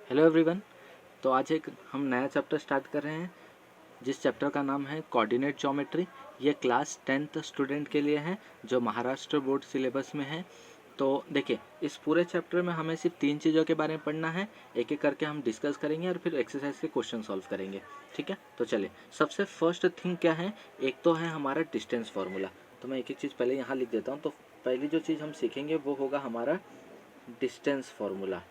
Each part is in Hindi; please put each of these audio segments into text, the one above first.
Hello everyone. तो आज एक हम नया चैप्टर स्टार्ट कर रहे हैं जिस चैप्टर का नाम है कोऑर्डिनेट ज्योमेट्री। ये क्लास 10th स्टूडेंट के लिए है जो महाराष्ट्र बोर्ड सिलेबस में है। तो देखिए, इस पूरे चैप्टर में हमें सिर्फ 3 चीज़ों के बारे में पढ़ना है। एक एक करके हम डिस्कस करेंगे और फिर एक्सरसाइज के क्वेश्चन सॉल्व करेंगे। ठीक है, तो चलिए, सबसे फर्स्ट थिंग क्या है, एक तो है हमारा डिस्टेंस फार्मूला। तो मैं एक एक चीज़ पहले यहाँ लिख देता हूँ। तो पहली जो चीज़ हम सीखेंगे वो होगा हमारा डिस्टेंस फार्मूला।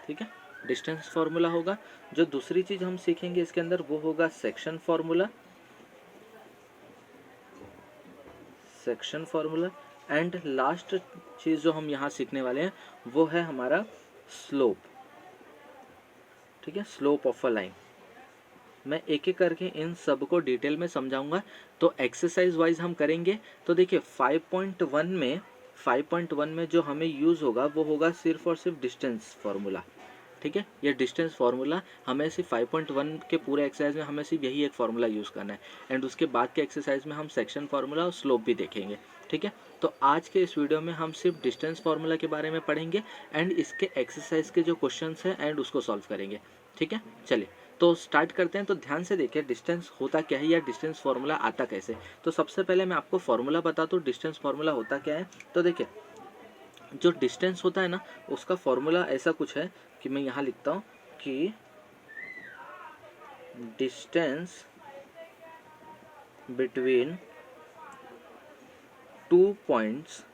ठीक है, डिस्टेंस फार्मूला होगा। जो दूसरी चीज हम सीखेंगे इसके अंदर वो होगा section formula. Section formula and last चीज जो हम यहाँ सीखने वाले हैं वो है हमारा स्लोप। ठीक है, स्लोप ऑफ अ लाइन। मैं एक एक करके इन सब को डिटेल में समझाऊंगा। तो एक्सरसाइज वाइज हम करेंगे। तो देखिए 5.1 में जो हमें यूज होगा वो होगा सिर्फ और सिर्फ डिस्टेंस फार्मूला। ठीक है, ये डिस्टेंस फार्मूला हमें सिर्फ 5.1 के पूरे एक्सरसाइज में हमें सिर्फ यही एक फार्मूला यूज़ करना है। एंड उसके बाद के एक्सरसाइज में हम सेक्शन फार्मूला और स्लोप भी देखेंगे। ठीक है, तो आज के इस वीडियो में हम सिर्फ डिस्टेंस फार्मूला के बारे में पढ़ेंगे एंड इसके एक्सरसाइज के जो क्वेश्चंस हैं एंड उसको सॉल्व करेंगे। ठीक है, चलिए तो स्टार्ट करते हैं। तो ध्यान से देखिए डिस्टेंस होता क्या है या डिस्टेंस फार्मूला आता कैसे। तो सबसे पहले मैं आपको फार्मूला बता दूं डिस्टेंस फार्मूला होता क्या है। तो देखिए, जो डिस्टेंस होता है ना उसका फॉर्मूला ऐसा कुछ है कि मैं यहाँ लिखता हूँ कि distance between two points,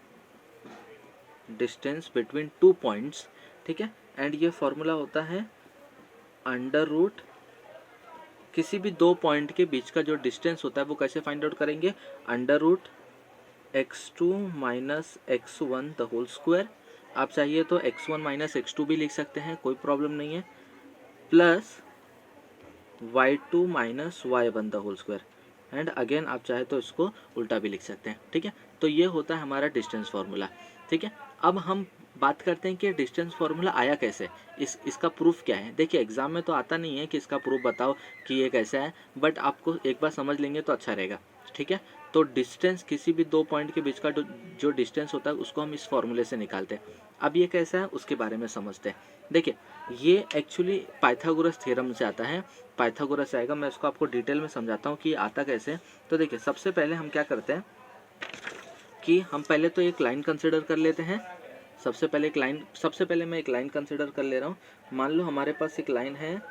distance between two points. ठीक है, एंड ये फॉर्मूला होता है अंडर रूट, किसी भी दो पॉइंट के बीच का जो डिस्टेंस होता है वो कैसे फाइंड आउट करेंगे, under root x2 minus x1 the whole square. आप चाहिए तो x1 माइनस x2 भी लिख सकते हैं, कोई प्रॉब्लम नहीं है, plus y2 minus y1 the whole square. And again आप चाहे तो इसको उल्टा भी लिख सकते हैं। ठीक है, तो ये होता है हमारा डिस्टेंस फार्मूला। ठीक है, अब हम बात करते हैं कि डिस्टेंस फार्मूला आया कैसे, इसका प्रूफ क्या है। देखिए एग्जाम में तो आता नहीं है कि इसका प्रूफ बताओ कि ये कैसा है, बट आपको एक बार समझ लेंगे तो अच्छा रहेगा। ठीक है, तो डिस्टेंस किसी भी दो पॉइंट के बीच का जो डिस्टेंस होता है उसको हम इस फॉर्मूले से निकालते हैं। अब ये कैसा है उसके बारे में समझते हैं। देखिए, ये एक्चुअली पाइथागोरस थ्योरम से आता है। पाइथागोरस आएगा, मैं इसको आपको डिटेल में समझाता हूँ कि आता कैसे। तो देखिए सबसे पहले हम क्या करते हैं कि हम पहले तो एक लाइन कंसिडर कर लेते हैं। सबसे पहले मैं एक लाइन कंसिडर कर ले रहा हूँ। मान लो हमारे पास एक लाइन है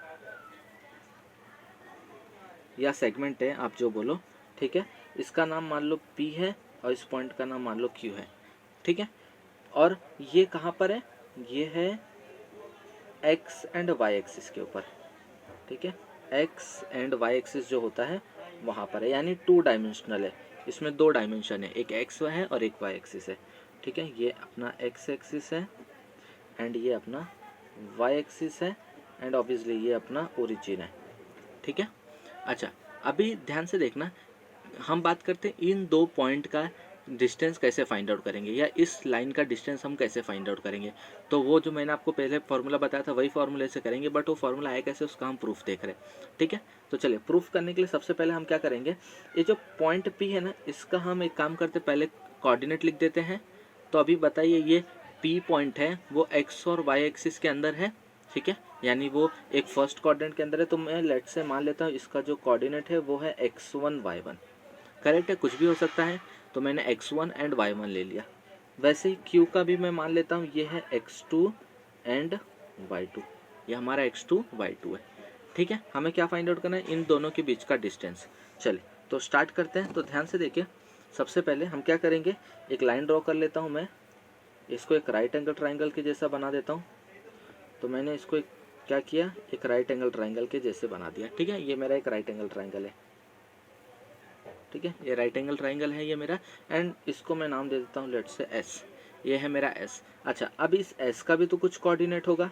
या सेगमेंट है, आप जो बोलो। ठीक है, इसका नाम मान लो P है और इस पॉइंट का नाम मान लो Q है। ठीक है, और ये कहाँ पर है, ये है एक्स एंड वाई एक्सिस के ऊपर। ठीक है, एक्स एंड वाई एक्सिस जो होता है वहाँ पर है, यानी टू डायमेंशनल है। इसमें दो डायमेंशन है, एक एक्स है और एक वाई एक्सिस है। ठीक है, ये अपना एक्स एक्सिस है एंड ये अपना वाई एक्सिस है एंड ऑब्वियसली ये अपना ओरिजिन है। ठीक है, अच्छा अभी ध्यान से देखना, हम बात करते हैं इन दो पॉइंट का डिस्टेंस कैसे फाइंड आउट करेंगे या इस लाइन का डिस्टेंस हम कैसे फाइंड आउट करेंगे। तो वो जो मैंने आपको पहले फार्मूला बताया था वही फार्मूले से करेंगे, बट वो फार्मूला आया कैसे उसका हम प्रूफ देख रहे हैं। ठीक है, तो चलिए प्रूफ करने के लिए सबसे पहले हम क्या करेंगे, ये जो पॉइंट P है ना इसका हम एक काम करते पहले कोऑर्डिनेट लिख देते हैं। तो अभी बताइए ये P पॉइंट है वो एक्स और वाई एक्सिस के अंदर है। ठीक है, यानी वो एक फर्स्ट कोऑर्डिनेट के अंदर है। तो मैं लेट से मान लेता हूँ इसका जो कोऑर्डिनेट है वो है x1 y1। करेक्ट है, कुछ भी हो सकता है। तो मैंने x1 एंड y1 ले लिया। वैसे ही q का भी मैं मान लेता हूँ, ये है x2 एंड y2। ये हमारा x2 y2 है। ठीक है, हमें क्या फाइंड आउट करना है, इन दोनों के बीच का डिस्टेंस। चलिए तो स्टार्ट करते हैं। तो ध्यान से देखिए, सबसे पहले हम क्या करेंगे, एक लाइन ड्रॉ कर लेता हूँ मैं, इसको एक राइट एंगल ट्राइंगल के जैसा बना देता हूँ। तो मैंने इसको क्या किया, एक राइट एंगल ट्राइंगल के जैसे बना दिया। ठीक है, ये मेरा एक राइट एंगल ट्राइंगल है। ठीक है, ये राइट एंगल ट्राइंगल है ये मेरा, एंड इसको मैं नाम दे देता हूँ लेट्स से S। ये है मेरा S। अच्छा, अब इस S का भी तो कुछ कोऑर्डिनेट होगा,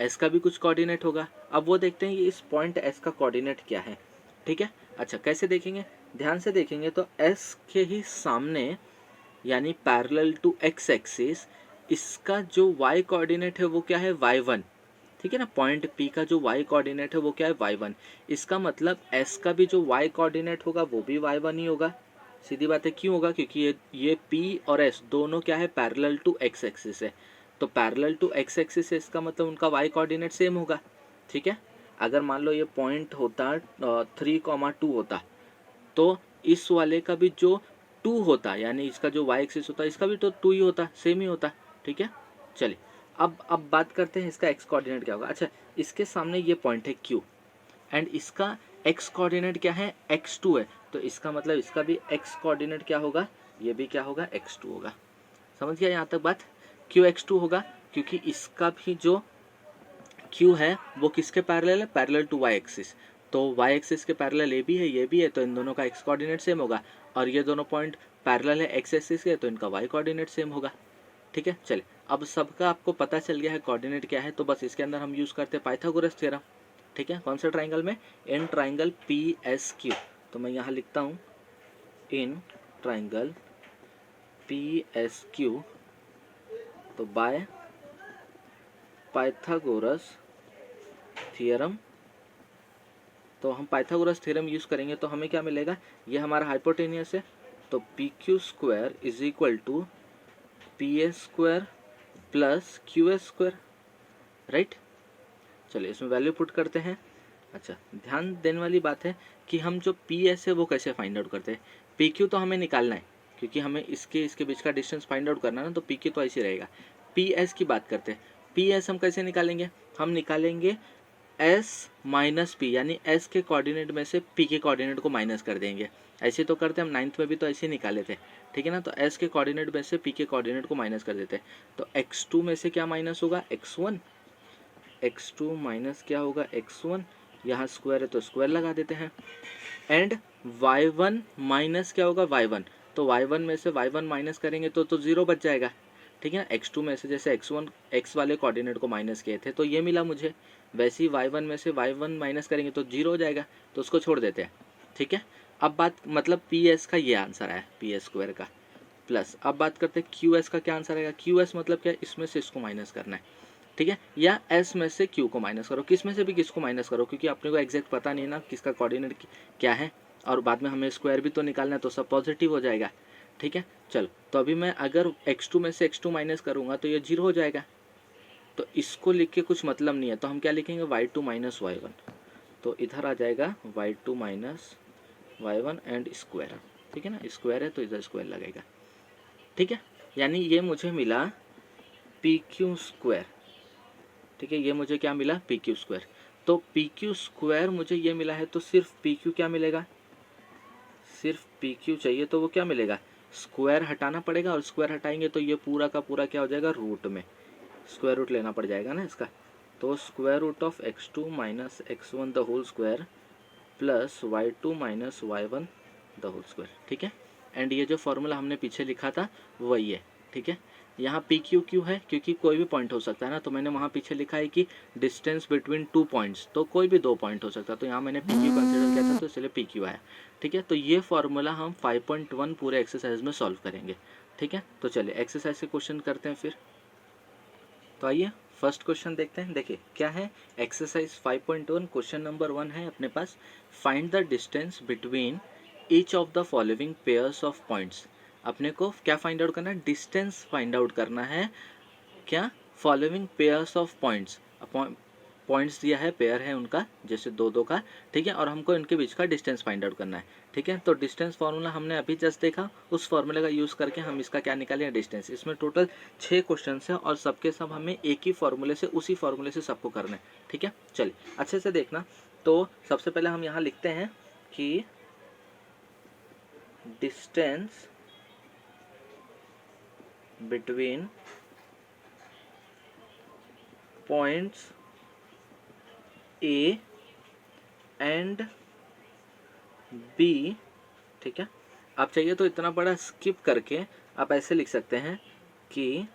S का भी कुछ कोऑर्डिनेट होगा। अब वो देखते हैं कि इस पॉइंट S का कोऑर्डिनेट क्या है। ठीक है, अच्छा कैसे देखेंगे, ध्यान से देखेंगे तो S के ही सामने यानी पैरेलल टू x एक्सिस इसका जो y कोऑर्डिनेट है वो क्या है, y1। ठीक है ना, पॉइंट P का जो y कोऑर्डिनेट है वो क्या है, y1। इसका मतलब S का भी जो y कोऑर्डिनेट होगा वो भी y1 ही होगा। सीधी बात है, क्यों होगा? क्योंकि ये P और S दोनों क्या है, पैरेलल टू एक्स एक्सिस है। तो पैरेलल टू एक्स एक्सिस है, इसका मतलब उनका y कोऑर्डिनेट सेम होगा। ठीक है, अगर मान लो ये पॉइंट होता 3,2 होता, तो इस वाले का भी जो 2 होता, यानी इसका जो y एक्सिस होता इसका भी तो 2 ही होता, सेम ही होता। ठीक है, चलिए अब बात करते हैं इसका x कोऑर्डिनेट क्या होगा। अच्छा, इसके सामने ये पॉइंट है Q एंड इसका x कोऑर्डिनेट क्या है, x2 है, तो इसका मतलब इसका भी x कोऑर्डिनेट क्या होगा, ये भी क्या होगा, x2 होगा। समझ गया यहाँ तक बात? क्यों x2 होगा? क्योंकि इसका भी जो q है वो किसके पैरेलल है, पैरेलल टू y एक्सिस। तो y एक्सिस के पैरेलल ये भी है, तो इन दोनों का x कोऑर्डिनेट सेम होगा। और ये दोनों पॉइंट पैरेलल है x एक्सिस के, तो इनका y कोऑर्डिनेट सेम होगा। ठीक है, चलिए अब सबका आपको पता चल गया है कोऑर्डिनेट क्या है, तो बस इसके अंदर हम यूज़ करते हैं पाइथागोरस थ्योरम। ठीक है, कौन सा ट्राइंगल में, इन ट्राइंगल PSQ। तो मैं यहाँ लिखता हूँ इन ट्राइंगल PSQ, तो बाय पाइथागोरस थ्योरम। तो हम पाइथागोरस थ्योरम यूज़ करेंगे तो हमें क्या मिलेगा, ये हमारा हाइपोटेनियस है, तो PQ square is equal to PS square plus QS square, right. चलिए इसमें वैल्यू पुट करते हैं। अच्छा, ध्यान देने वाली बात है कि हम जो PS है वो कैसे फाइंड आउट करते हैं। PQ तो हमें निकालना है, क्योंकि हमें इसके बीच का डिस्टेंस फाइंड आउट करना है ना, तो PQ तो ऐसे रहेगा। PS की बात करते हैं, PS हम कैसे निकालेंगे, हम निकालेंगे S माइनस P, यानी S के कोऑर्डिनेट में से P के कोऑर्डिनेट को माइनस कर देंगे। ऐसे तो करते हम 9th में भी तो ऐसे ही निकाले थे। ठीक है ना, तो S के कोऑर्डिनेट में से P के कोऑर्डिनेट को माइनस कर देते हैं। तो x2 में से क्या माइनस होगा, x1, x2 माइनस क्या होगा, x1, यहाँ स्क्वायर है तो स्क्वायर लगा देते हैं। एंड y1 माइनस क्या होगा, y1, तो y1 में से y1 माइनस करेंगे तो 0 बच जाएगा। ठीक है ना, x2 में से जैसे x1 x वाले कोऑर्डिनेट को माइनस किए थे तो ये मिला मुझे, वैसे ही y1 में से y1 माइनस करेंगे तो 0 हो जाएगा, तो उसको छोड़ देते हैं। ठीक है, अब बात मतलब PS का ये आंसर आया, PS स्क्वायर का। प्लस अब बात करते हैं QS का क्या आंसर आएगा। QS मतलब क्या, इसमें से इसको माइनस करना है। ठीक है, या S में से Q को माइनस करो, किस में से भी किसको माइनस करो, क्योंकि अपने को एग्जैक्ट पता नहीं ना किसका कोऑर्डिनेट क्या है, और बाद में हमें स्क्वायर भी तो निकालना है, तो सब पॉजिटिव हो जाएगा। ठीक है, चलो तो अभी मैं अगर x2 में से x2 माइनस करूँगा तो ये 0 हो जाएगा, तो इसको लिख के कुछ मतलब नहीं है, तो हम क्या लिखेंगे, y2 माइनस y1, तो इधर आ जाएगा y2 minus y1 and square. ठीक है ना, स्क्वायर है तो इधर स्क्वायर लगेगा। ठीक है, यानी ये मुझे मिला PQ स्क्वायर। ठीक है, ये मुझे क्या मिला, PQ स्क्वायर। तो PQ स्क्वायर मुझे ये मिला है, तो सिर्फ PQ क्या मिलेगा, सिर्फ PQ चाहिए तो वो क्या मिलेगा, स्क्वायर हटाना पड़ेगा, और स्क्वायर हटाएंगे तो ये पूरा का पूरा क्या हो जाएगा, रूट में स्क्वायर रूट लेना पड़ जाएगा ना इसका। तो square root of x2 minus x1 the whole square plus y2 minus y1 the whole square. ठीक है, एंड ये जो फॉर्मूला हमने पीछे लिखा था वही है। ठीक है, यहाँ PQ है क्योंकि कोई भी पॉइंट हो सकता है ना, तो मैंने वहाँ पीछे लिखा है कि डिस्टेंस बिटवीन 2 पॉइंट्स, तो कोई भी 2 पॉइंट हो सकता है, तो यहाँ मैंने PQ कंसिडर किया था, तो इसलिए PQ आया। ठीक है, तो ये फॉर्मूला हम 5.1 पूरे एक्सरसाइज में सॉल्व करेंगे। ठीक है, तो चलिए एक्सरसाइज के क्वेश्चन करते हैं फिर। तो आइए फर्स्ट क्वेश्चन देखते हैं। देखिए क्या है, एक्सरसाइज 5.1 क्वेश्चन नंबर 1 है अपने पास। Find the distance between each of the following pairs of points. अपने को क्या फाइंड आउट करना है, डिस्टेंस फाइंड आउट करना है। क्या, following pairs of points, points दिया है, पेयर है उनका, जैसे दो दो का। ठीक है, और हमको इनके बीच का डिस्टेंस फाइंड आउट करना है। ठीक है, तो डिस्टेंस फार्मूला हमने अभी जस्ट देखा, उस फार्मूले का यूज़ करके हम इसका क्या निकालेंगे, डिस्टेंस। इसमें टोटल 6 क्वेश्चन है और सबके सब हमें एक ही फार्मूले से, उसी फार्मूले से सबको करना है। ठीक है, चलिए अच्छे से देखना। तो सबसे पहले हम यहाँ लिखते हैं कि distance between points A and B। ठीक है, आप चाहिए तो इतना बड़ा स्किप करके आप ऐसे लिख सकते हैं कि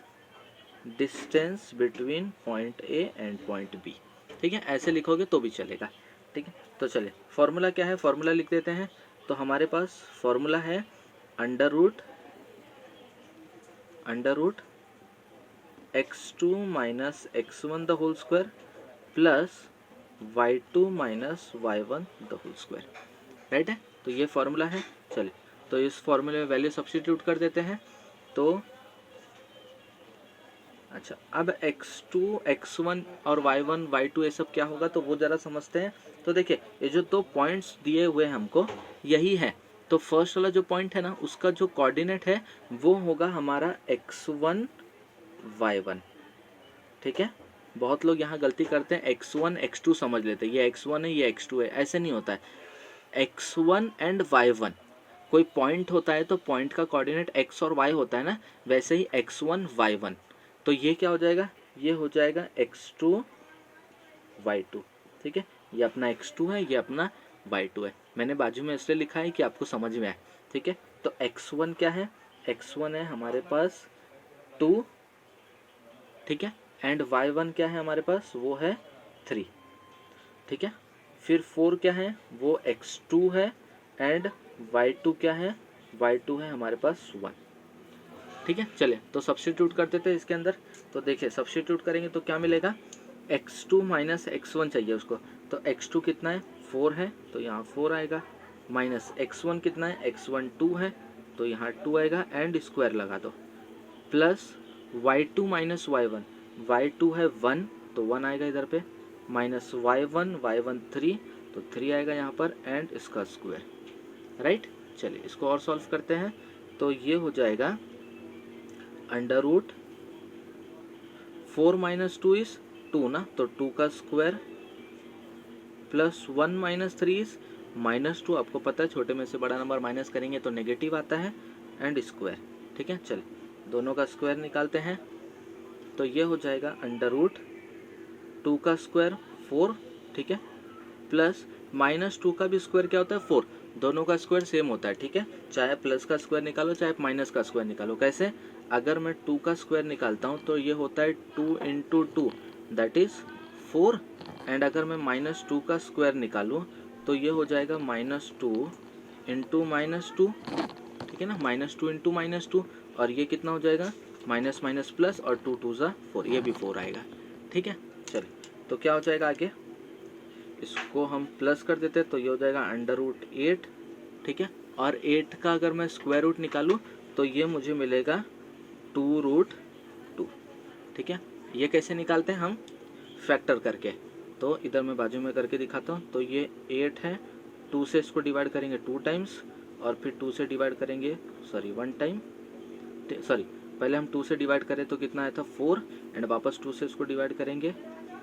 distance between point A and point B। ठीक है, ऐसे लिखोगे तो भी चलेगा। ठीक है, तो चलिए फॉर्मूला क्या है, फॉर्मूला लिख देते हैं। तो हमारे पास फॉर्मूला है under root x2 minus x1 the whole square plus y2 minus y1 the whole square. Right है, तो ये फॉर्मूला है। चलिए तो इस फॉर्मूले में वैल्यू सब्स्टिट्यूट कर देते हैं। तो अच्छा, अब x2 x1 और y1 y2 ये सब क्या होगा तो वो ज़रा समझते हैं। तो देखिए ये जो दो पॉइंट्स दिए हुए हैं हमको यही है। तो फर्स्ट वाला जो पॉइंट है ना उसका जो कोऑर्डिनेट है वो होगा हमारा x1 y1, ठीक है। बहुत लोग यहाँ गलती करते हैं, x1 x2 समझ लेते हैं, ये x1 है ये x2 है, ऐसे नहीं होता है। x1 एंड y1 कोई पॉइंट होता है तो पॉइंट का कोऑर्डिनेट x और y होता है ना, वैसे ही x1 y1। तो ये क्या हो जाएगा, ये हो जाएगा x2 y2, ठीक है। ये अपना x2 है, ये अपना y2 है। मैंने बाजू में इसलिए लिखा है कि आपको समझ में आए, ठीक है। तो x1 क्या है, x1 है हमारे पास 2, ठीक है। एंड y1 क्या है हमारे पास, वो है 3, ठीक है। फिर 4 क्या है, वो x2 है एंड y2 क्या है, y2 है हमारे पास 1, ठीक है। चलिए तो सब्स्टिट्यूट कर देते हैं इसके अंदर। तो देखिए सब्स्टिट्यूट करेंगे तो क्या मिलेगा, x2 माइनस x1 चाहिए उसको। तो x2 कितना है, 4 है, तो यहाँ 4 आएगा। माइनस x1 कितना है, x1 2 है, तो यहाँ 2 आएगा एंड स्क्वायर लगा दो। Plus y2 minus y1, y2 है 1 तो 1 आएगा इधर पे, माइनस y1 3 तो 3 आएगा यहाँ पर एंड इसका स्क्वायर, राइट। चलिए इसको और सॉल्व करते हैं। तो ये हो जाएगा अंडर रूट 4 माइनस 2 इज 2 ना, तो 2 का square plus 1 minus 3 is minus 2। आपको पता है छोटे में से बड़ा नंबर माइनस करेंगे तो नेगेटिव आता है एंड स्क्वायर, ठीक है। चलिए दोनों का स्क्वायर निकालते हैं। तो ये हो जाएगा अंडर रूट 2 का स्क्वायर 4, ठीक है, प्लस माइनस 2 का भी स्क्वायर क्या होता है 4, दोनों का स्क्वायर सेम होता है, ठीक है। चाहे प्लस का स्क्वायर निकालो चाहे माइनस का स्क्वायर निकालो। कैसे, अगर मैं 2 का स्क्वायर निकालता हूँ तो ये होता है 2 इंटू 2 दैट इज 4, एंड अगर मैं माइनस 2 का स्क्वायर निकालूँ तो ये हो जाएगा माइनस 2 इंटू माइनस 2, ठीक है ना, माइनस 2 इंटू माइनस 2, और ये कितना हो जाएगा माइनस माइनस प्लस और 2 2 ज़ा 4, ये भी 4 आएगा, ठीक है। चलिए तो क्या हो जाएगा आगे, इसको हम प्लस कर देते हैं तो ये हो जाएगा अंडर रूट 8, ठीक है। और 8 का अगर मैं स्क्वायर रूट निकालूँ तो ये मुझे मिलेगा 2 रूट 2, ठीक है। ये कैसे निकालते हैं हम, फैक्टर करके। तो इधर मैं बाजू में करके दिखाता हूँ। तो ये 8 है, 2 से इसको डिवाइड करेंगे 2 टाइम्स और फिर 2 से डिवाइड करेंगे 1 टाइम, पहले हम 2 से डिवाइड करें तो कितना आया था 4, एंड वापस 2 से इसको डिवाइड करेंगे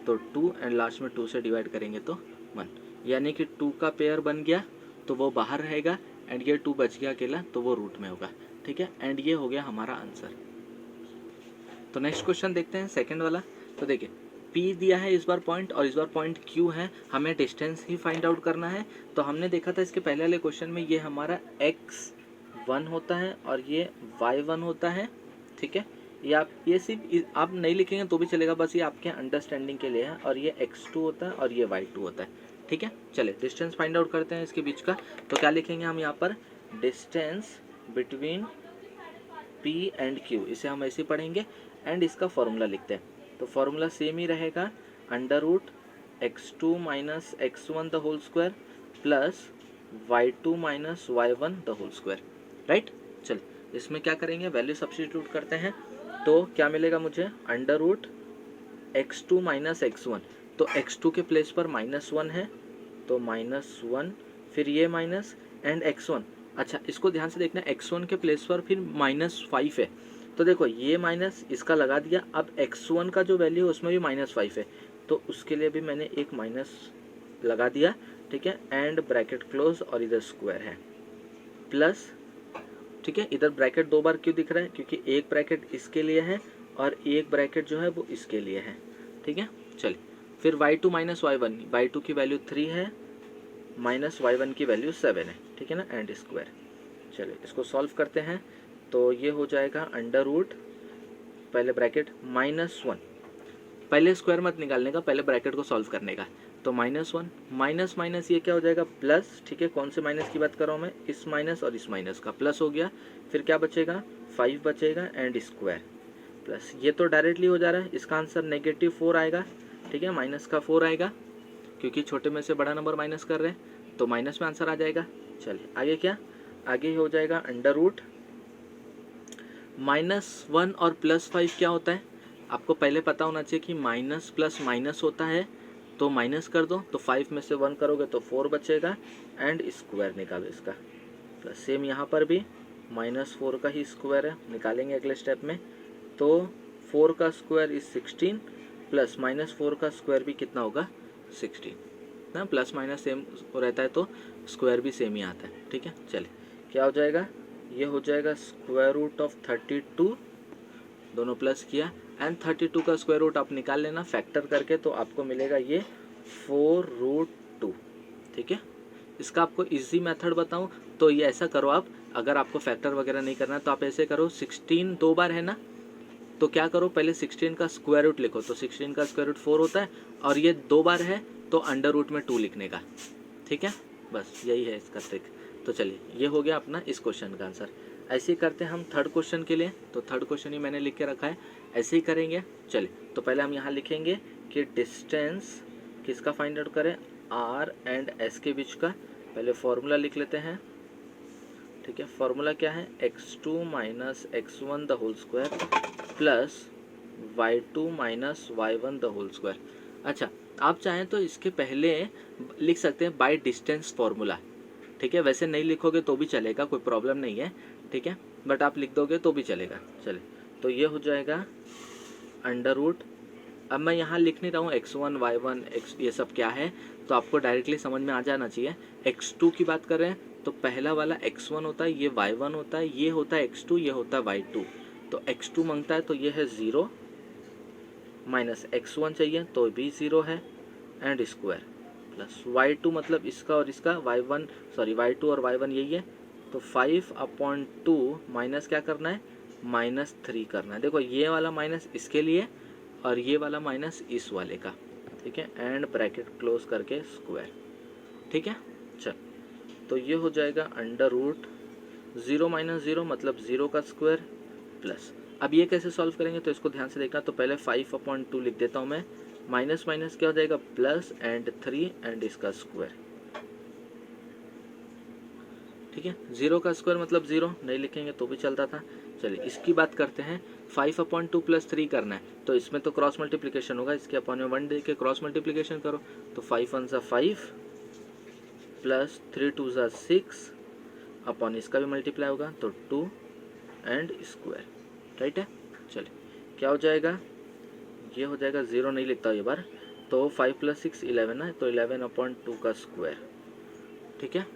तो 2, एंड लास्ट में 2 से डिवाइड करेंगे तो 1, यानी कि 2 का पेयर बन गया तो वो बाहर रहेगा एंड ये 2 बच गया अकेला तो वो रूट में होगा, ठीक है। एंड ये हो गया हमारा आंसर। तो नेक्स्ट क्वेश्चन देखते हैं सेकंड वाला। तो देखिए P दिया है इस बार पॉइंट और इस बार पॉइंट Q है, हमें डिस्टेंस ही फाइंड आउट करना है। तो हमने देखा था इसके पहले वाले क्वेश्चन में ये हमारा x1 होता है और ये y1 होता है, ठीक है। ये आप ये सिर्फ आप नहीं लिखेंगे तो भी चलेगा, बस ये आपके अंडरस्टैंडिंग के लिए है। और ये x2 होता है और ये y2 होता है, ठीक है। चलिए डिस्टेंस फाइंड आउट करते हैं इसके बीच का। तो क्या लिखेंगे हम यहाँ पर, distance between P and Q, इसे हम ऐसे पढ़ेंगे एंड इसका फॉर्मूला लिखते हैं। तो फॉर्मूला सेम ही रहेगा, under root x2 minus x1 the whole square plus y2 minus y1 the whole square, right. चलिए इसमें क्या करेंगे, वैल्यू सब्स्टिट्यूट करते हैं। तो क्या मिलेगा मुझे, under root x2 minus x1, तो x2 के प्लेस पर -1 है तो -1, फिर ये माइनस एंड x1। अच्छा इसको ध्यान से देखना, x1 के प्लेस पर फिर -5 है, तो देखो ये माइनस इसका लगा दिया। अब x1 का जो वैल्यू है उसमें भी -5 है तो उसके लिए भी मैंने एक माइनस लगा दिया, ठीक है। एंड ब्रैकेट क्लोज और इधर स्क्वायर है प्लस, ठीक है। इधर ब्रैकेट 2 बार क्यों दिख रहा है, क्योंकि एक ब्रैकेट इसके लिए है और एक ब्रैकेट जो है वो इसके लिए है, ठीक है। चलिए फिर y2 माइनस y1, y2 की वैल्यू 3 है माइनस y1 की वैल्यू 7 है, ठीक है ना, एंड स्क्वायर। चलिए इसको सॉल्व करते हैं। तो ये हो जाएगा अंडर रूट, पहले ब्रैकेट -1, पहले स्क्वायर मत निकालने का, पहले ब्रैकेट को सॉल्व करने का। तो -1 माइनस माइनस ये क्या हो जाएगा प्लस, ठीक है। कौन से माइनस की बात कर रहा हूँ मैं, इस माइनस और इस माइनस का, प्लस हो गया। फिर क्या बचेगा 5 बचेगा एंड स्क्वायर प्लस, ये तो डायरेक्टली हो जा रहा है, इसका आंसर -4 आएगा, ठीक है। माइनस का 4 आएगा क्योंकि छोटे में से बड़ा नंबर माइनस कर रहे हैं तो माइनस में आंसर आ जाएगा। चलिए आगे क्या, आगे हो जाएगा अंडर रूट -1 और +5 क्या होता है, आपको पहले पता होना चाहिए कि माइनस प्लस माइनस होता है, तो माइनस कर दो, तो 5 में से 1 करोगे तो 4 बचेगा एंड स्क्वायर निकालो इसका। प्लस सेम यहाँ पर भी -4 का ही स्क्वायर है, निकालेंगे अगले स्टेप में। तो 4 का स्क्वायर इज 16 प्लस -4 का स्क्वायर भी कितना होगा 16 ना, प्लस माइनस सेम रहता है तो स्क्वायर भी सेम ही आता है। ठीक है, चलिए क्या हो जाएगा, ये हो जाएगा स्क्वायर रूट ऑफ 32, दोनों प्लस किया एंड 32 का स्क्वायर रूट आप निकाल लेना फैक्टर करके, तो आपको मिलेगा ये 4√2। ठीक है, इसका आपको इजी मेथड बताऊं तो ये ऐसा करो आप, अगर आपको फैक्टर वगैरह नहीं करना तो आप ऐसे करो, 16 दो बार है ना, तो क्या करो पहले 16 का स्क्वायर रूट लिखो, तो 16 का स्क्वायर रूट 4 होता है, और ये दो बार है तो अंडर रूट में 2 लिखने का। ठीक है, बस यही है इसका ट्रिक। तो चलिए ये हो गया अपना इस क्वेश्चन का आंसर। ऐसे ही करते हैं हम थर्ड क्वेश्चन के लिए, तो थर्ड क्वेश्चन ही मैंने लिख के रखा है, ऐसे ही करेंगे। चलिए तो पहले हम यहाँ लिखेंगे कि डिस्टेंस किसका फाइंड आउट करें, आर एंड एस के बीच का। पहले फॉर्मूला लिख लेते हैं। ठीक है, फॉर्मूला क्या है, x2 minus x1 the whole square plus y2 minus y1 the whole square. अच्छा, आप चाहें तो इसके पहले लिख सकते हैं बाय डिस्टेंस फॉर्मूला। ठीक है, वैसे नहीं लिखोगे तो भी चलेगा, कोई प्रॉब्लम नहीं है। ठीक है, बट आप लिख दोगे तो भी चलेगा। चले तो ये हो जाएगा अंडर रूट, अब मैं यहाँ लिख नहीं रहा हूँ x1 y1 x ये सब क्या है, तो आपको डायरेक्टली समझ में आ जाना चाहिए। x2 की बात कर रहे हैं तो पहला वाला x1 होता है, ये y1 होता है, ये होता है x2, ये होता है y2। तो x2 मांगता है तो ये है 0 माइनस x1 चाहिए तो भी 0 है एंड स्क्वायर प्लस y2 मतलब इसका और इसका y1 सॉरी y2 और y1 यही है, तो 5/2 माइनस क्या करना है, -3 करना है। देखो ये वाला माइनस इसके लिए और ये वाला माइनस इस वाले का। ठीक है, एंड ब्रैकेट क्लोज करके स्क्वायर। ठीक है, चल तो ये हो जाएगा अंडर रूट 0 माइनस 0 मतलब 0 का स्क्वायर प्लस, अब ये कैसे सॉल्व करेंगे तो इसको ध्यान से देखना। तो पहले 5/2 लिख देता हूँ मैं, माइनस माइनस क्या हो जाएगा प्लस एंड 3 एंड इसका स्क्वायर। ठीक है, 0 का स्क्वायर मतलब 0 नहीं लिखेंगे तो भी चलता था। चलिए इसकी बात करते हैं, 5/2 प्लस 3 करना है तो इसमें तो क्रॉस मल्टीप्लिकेशन होगा, इसके अपॉन में 1 दे के क्रॉस मल्टीप्लिकेशन करो, तो 5 1 5 प्लस 3 2 6 अपॉन इसका भी मल्टीप्लाई होगा तो 2 एंड स्क्वायर। राइट है, चलिए क्या हो जाएगा, ये हो जाएगा 0 नहीं लिखता ये बार, तो 5 + 6 11 है, तो 11/2 का स्क्वायर। ठीक है,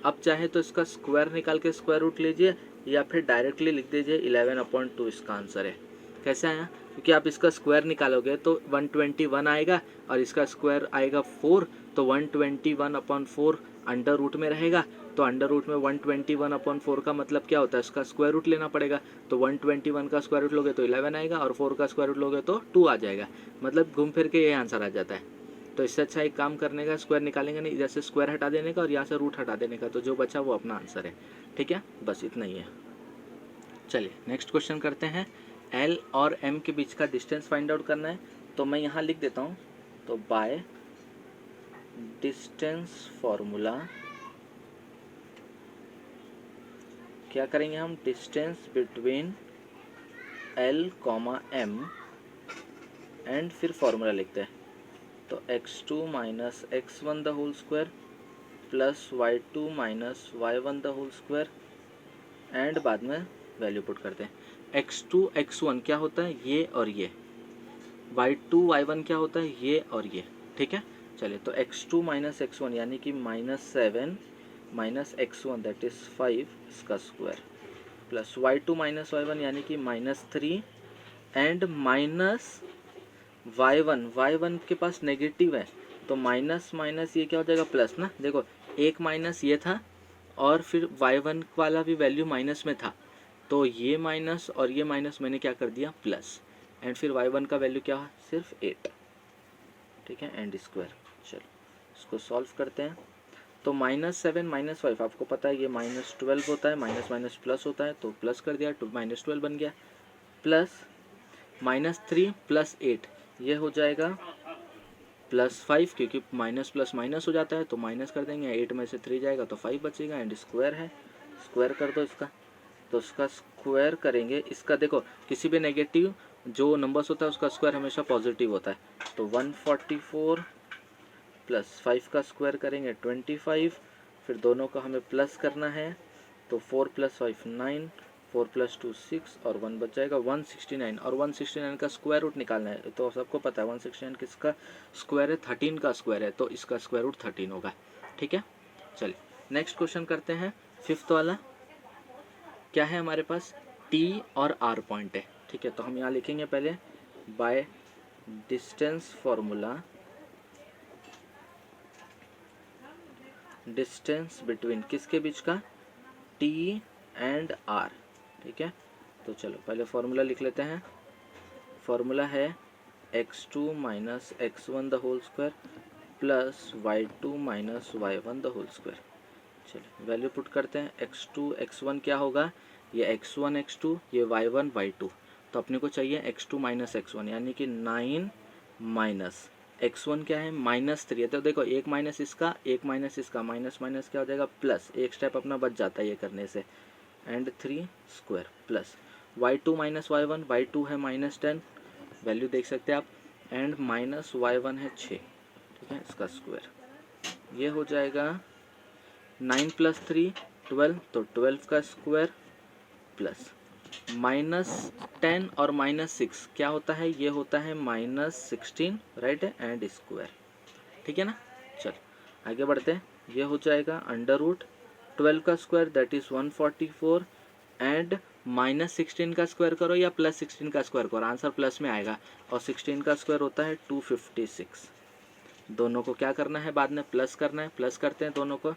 अब चाहे तो इसका स्क्वायर निकाल के स्क्वायर रूट लीजिए या फिर डायरेक्टली लिख दीजिए 11/2 इसका आंसर है। कैसे आया, क्योंकि आप इसका स्क्वायर निकालोगे तो 121 आएगा और इसका स्क्वायर आएगा 4, तो 121/4 अंडर रूट में रहेगा, तो अंडर रूट में 121/4 का मतलब क्या होता है, इसका स्क्वायर रूट लेना पड़ेगा, तो 121 का स्क्वायर रूट लोगे तो 11 आएगा और 4 का स्क्वायर रूट लोगे तो 2 आ जाएगा, मतलब घूम फिर के ये आंसर आ जाता है। तो इससे अच्छा एक काम करने का, स्क्वायर निकालेंगे नहीं, इधर से स्क्वायर हटा देने का और यहाँ से रूट हटा देने का, तो जो बचा वो अपना आंसर है। ठीक है, बस इतना ही है। चलिए नेक्स्ट क्वेश्चन करते हैं, L और M के बीच का डिस्टेंस फाइंड आउट करना है, तो मैं यहाँ लिख देता हूँ, तो बाय डिस्टेंस फॉर्मूला क्या करेंगे हम, distance between L, M and फिर फॉर्मूला लिखते हैं, तो x2 minus x1 the whole square plus y2 minus y1 the whole square and बाद में वैल्यू पुट करते हैं। x2 x1 क्या होता है, ये और ये, y2 y1 क्या होता है, ये और ये। ठीक है, चलिए तो x2 माइनस x1 यानी कि -7 माइनस x1 दैट इज 5 इसका square plus y2 minus y1 यानी कि -3 एंड माइनस y1 के पास नेगेटिव है, तो माइनस माइनस ये क्या हो जाएगा प्लस ना, देखो एक माइनस ये था और फिर y1 वाला भी वैल्यू माइनस में था, तो ये माइनस और ये माइनस मैंने क्या कर दिया प्लस, एंड फिर y1 का वैल्यू क्या है सिर्फ 8। ठीक है, एंड स्क्वायर। चलो इसको सॉल्व करते हैं, तो -7 - 5 आपको पता है ये -12 होता है, माइनस माइनस प्लस होता है, तो प्लस कर दिया, -12 बन गया, प्लस -3 + 8 ये हो जाएगा +5, क्योंकि माइनस प्लस माइनस हो जाता है तो माइनस कर देंगे, 8 में से 3 जाएगा तो 5 बचेगा एंड स्क्वायर है, स्क्वायर कर दो इसका, तो उसका स्क्वायर करेंगे इसका। देखो किसी भी नेगेटिव जो नंबर्स होता है उसका स्क्वायर हमेशा पॉजिटिव होता है। तो 144 प्लस 5 का स्क्वायर करेंगे 25, फिर दोनों को हमें प्लस करना है, तो 4 + 5 9, 4 + 2 6 और 1 बच जाएगा 169। और 169 का स्क्वायर रूट निकालना है, तो सबको पता है 169 किसका स्क्वायर है, 13 का स्क्वायर है, तो इसका स्क्वायर रूट 13 होगा। ठीक है, चलिए नेक्स्ट क्वेश्चन करते हैं। फिफ्थ वाला क्या है हमारे पास, टी और आर पॉइंट है। ठीक है, तो हम यहाँ लिखेंगे पहले by distance formula, distance between किसके बीच का, टी एंड आर। ठीक है, तो चलो पहले फॉर्मूला लिख लेते हैं। फॉर्मूला है x2 - x1 the whole square plus y2 - y1 the whole square. चलिए वैल्यू पुट करते हैं। x2 x1 क्या होगा, ये x1 x2, ये y1 y2। तो अपने को चाहिए x2 - x1 यानी कि 9 माइनस x1 क्या है -3 है। तो देखो एक माइनस इसका, एक माइनस इसका, माइनस माइनस क्या हो जाएगा प्लस, एक स्टेप अपना बच जाता है ये करने से, and 3 square plus y2 - y1, y2 है -10, वैल्यू देख सकते हैं आप, एंड माइनस y1 है 6। ठीक है, इसका स्क्वायर ये हो जाएगा 9 + 3 12, तो 12 का स्क्वायर प्लस -10 और -6 क्या होता है, ये होता है -16, राइट, एंड स्क्वायर। ठीक है ना, चल आगे बढ़ते हैं। ये हो जाएगा √12 का स्क्वायर दैट इज 144, एंड -16 का स्क्वायर करो या +16 का स्क्वायर करो, आंसर प्लस में आएगा, और 16 का स्क्वायर होता है 256। दोनों को क्या करना है, बाद में प्लस करना है, प्लस करते हैं, दोनों को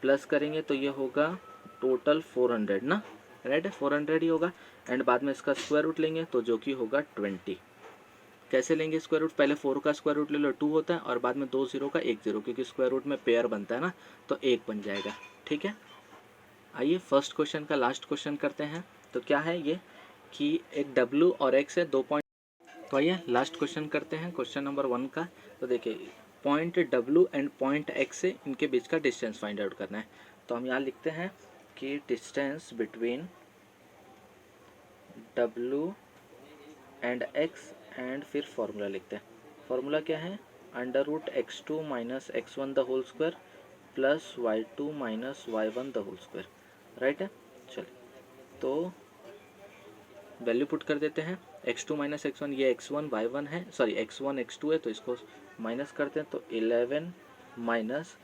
प्लस करेंगे तो ये होगा टोटल 400 ना, राइट, 400 ही होगा, एंड बाद में इसका स्क्वायर रूट लेंगे तो जो कि होगा 20। कैसे लेंगे स्क्वायर रूट, पहले 4 का स्क्वायर रूट ले लो 2 होता है, और बाद में 2 0 का 1 0, क्योंकि स्क्वायर रूट में पेयर बनता है ना, तो 1 बन जाएगा। ठीक है, आइए फर्स्ट क्वेश्चन का लास्ट क्वेश्चन करते हैं। तो क्या है ये कि एक W और X है 2 पॉइंट। तो आइए लास्ट क्वेश्चन करते हैं, क्वेश्चन नंबर 1 का। तो देखिए point W and point X से इनके बीच का डिस्टेंस फाइंड आउट करना है। तो हम यहाँ लिखते हैं कि distance between W and X, and फिर फॉर्मूला लिखते हैं। फॉर्मूला क्या है, √x2 - x1 the whole square plus y2 - y1 the whole square, right है। चलिए तो वैल्यू पुट कर देते हैं। x2 - x1, ये x1 y1 है, सॉरी x1 x2 है, तो इसको माइनस करते हैं, तो 11 माइनस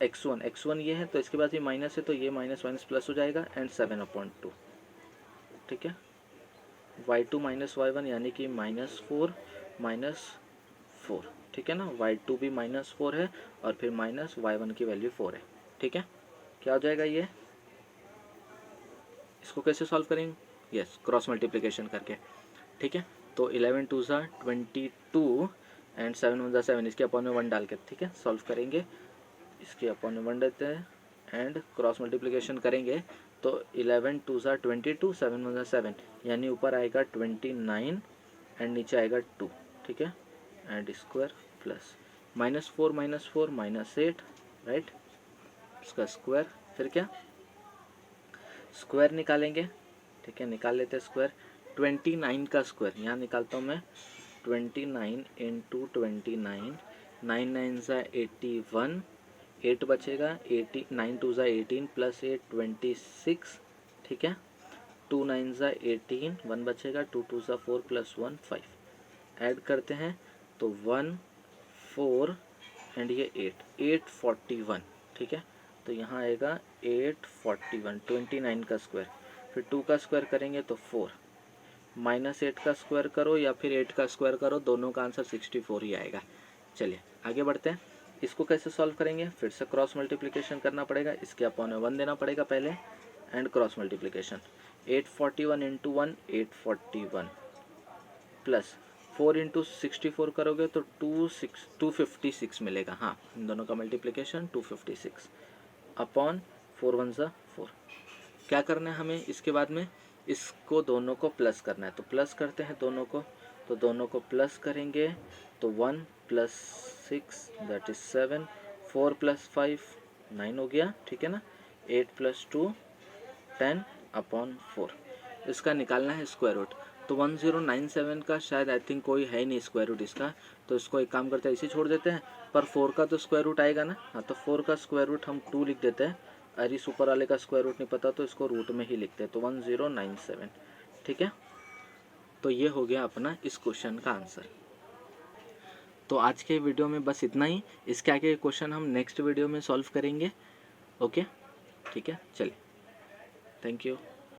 x1 ये है, तो इसके बाद ये माइनस है, तो ये माइनस माइनस प्लस हो जाएगा, एंड 7/2। ठीक है, y2 - y1 यानी कि -4 -4। ठीक है ना, y2 भी -4 है, और फिर माइनस y1 की वैल्यू 4 है। ठीक है, क्या हो जाएगा ये, इसको कैसे सॉल्व करेंगे, यस क्रॉस मल्टीप्लिकेशन करके। ठीक है, तो 11 2 ज़ा 22 एंड 7 1 ज़ा 7, इसके अपॉन में 1 डाल के, ठीक है, सॉल्व करेंगे, इसके अपॉन में 1 देते हैं, एंड क्रॉस मल्टीप्लिकेशन करेंगे तो 11 2 ज़ा 22, 7 1 ज़ा 7, यानी ऊपर आएगा 29 एंड नीचे आएगा 2। ठीक है, एंड स्क्वायर प्लस -4 -4 -8, राइट, इसका स्क्वायर, फिर क्या स्क्वायर निकालेंगे। ठीक है, निकाल लेते हैं स्क्वायर। 29 का स्क्वायर यहाँ निकालता हूँ मैं, 29 × 29, 9 9 ज़ा 81, 8 बचेगा, 80 9 2 ज़ा 18 प्लस 8 26। ठीक है, 2 9 ज़ा 18, 1 बचेगा, 2 2 ज़ा 4 प्लस 1 5। ऐड करते हैं तो 1 4 एंड ये 841। ठीक है, तो यहाँ आएगा 841, 29 का स्क्वायर, फिर 2 का स्क्वायर करेंगे तो 4, -8 का स्क्वायर करो या फिर 8 का स्क्वायर करो, दोनों का आंसर 64 ही आएगा। चलिए आगे बढ़ते हैं। इसको कैसे सॉल्व करेंगे, फिर से क्रॉस मल्टीप्लिकेशन करना पड़ेगा, इसके अपॉन में 1 देना पड़ेगा पहले, एंड क्रॉस मल्टीप्लिकेशन 841 × 1 841 प्लस 4 × 64 करोगे तो 256 मिलेगा। हाँ, इन दोनों का मल्टीप्लिकेशन 256 अपॉन 4 1 ज़ा 4। क्या करना है हमें, इसके बाद में इसको दोनों को प्लस करना है, तो प्लस करते हैं दोनों को, तो दोनों को प्लस करेंगे तो 1 + 6 दैट इज 7, 4 + 5 9 हो गया। ठीक है ना, 8 + 2 10/4। इसका निकालना है स्क्वायर रूट। तो 1097 का शायद आई थिंक कोई है ही नहीं स्क्वायर रूट इसका, तो इसको एक काम करते हैं इसे छोड़ देते हैं। पर 4 का तो स्क्वायर रूट आएगा ना, हाँ, तो 4 का स्क्वायर रूट हम 2 लिख देते हैं। अरे इस ऊपर वाले का स्क्वायर रूट नहीं पता तो इसको रूट में ही लिखते हैं, तो 1097। ठीक है, तो ये हो गया अपना इस क्वेश्चन का आंसर। तो आज के वीडियो में बस इतना ही। इसके आगे क्वेश्चन हम नेक्स्ट वीडियो में सॉल्व करेंगे। ओके, ठीक है, चलिए, थैंक यू।